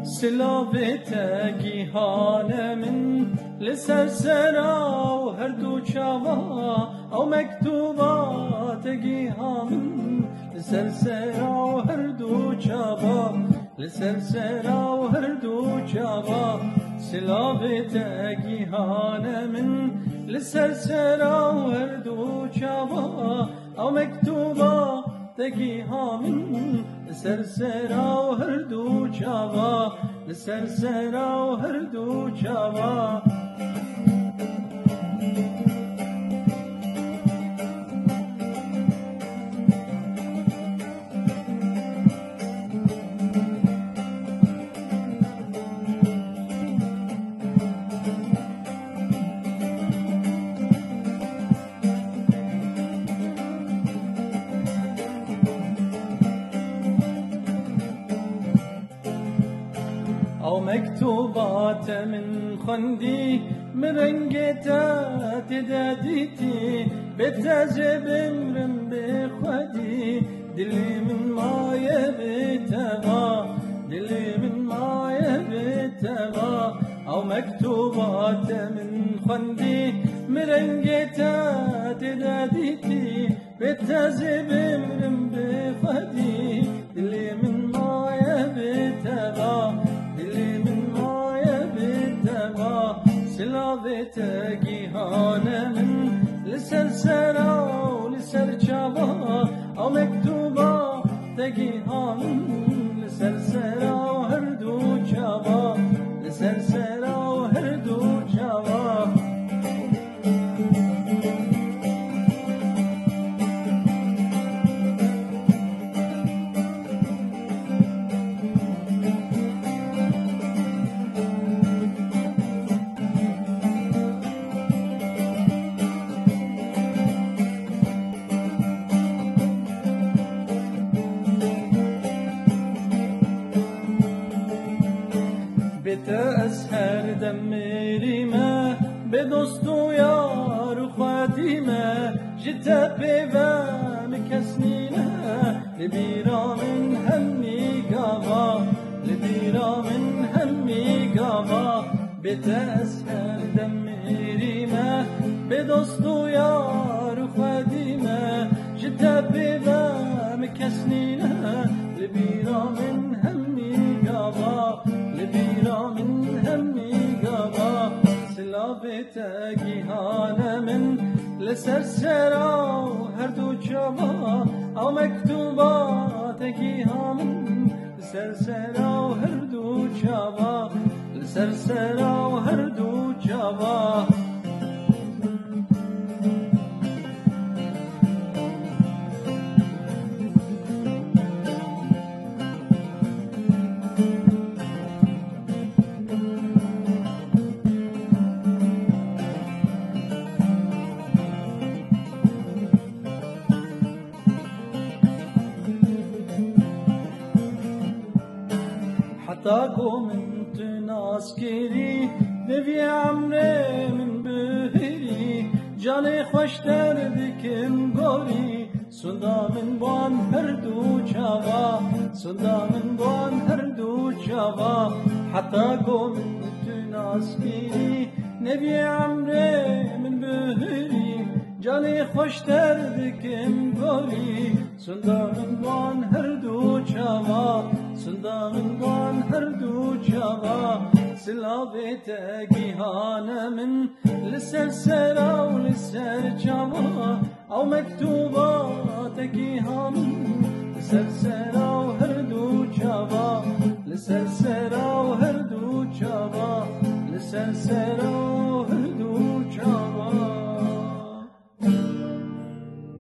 سلاوێتە گیهانە من لەسەر سەرا و هەردوو چاوە ئەو مەکتوباتە گیها من لەسەر سەرا و هەردوو چاوە لەسەر سەرا و هەردوو چاوە سلاوێتە گیهانە من لەسەر سەرا و هەردوو چاوە ئەو مەکتوباتە گیها من لەسەر سەرا و هەردوو چاوە لەسەر سەرا و هەردوو چاوە ئەو مەکتوباتە من خوێندی مرەنگێتە تێدا دیتی بێتەجێ بمرم بێ خودی دلی من مایە بێتەوە دلی من مایە بێتەوە ئەو مەکتوباتە من خوێندی مرەنگێتە تێدا دیتی بێتەجێ بمرم بێ خودی دلی من مایە بێتەوە سلاوێتە گیهانە من لەسەر سەرا و لەسەر چاوە ئەو مەکتوباتە گیها من لەسەر سەرا و هەردوو چاوە لەسەر سەرا و هەردوو چاوە بێتە هەر دەمێریمە بێ دۆست و یار و خواتیمە ji te pêvemê kes nîne li bîra min hemî gava li bîra min hemî gava bête ez her demêrîme bê dost û yar û xwedîme ji te pêvemê kes nîne li bîra min hemî gava li bîra min hemî gava silavête gîhane min لسر سرا و هر دو چاوا او مکتوبات گیهام لسر سرا و هر دو چاوا لسر سرا و هر دو چاوا حتى من تناسكري نبي عمري من بهري جاني خوش دردكم قولي سندا من بان هردو چاوا سندا من بان هردو چاوا حتى من تناسكري نبي عمري من بهري جاني خوش دردكم قولي سندا من بان هردو چاوا سندا من بان هردو چاوا سلاويته گیهانه من لسر سرا و لسر چاوا او مكتوبات گیهان لسر سرا و هردو چاوا لسر سرا و هردو چاوا لسر سرا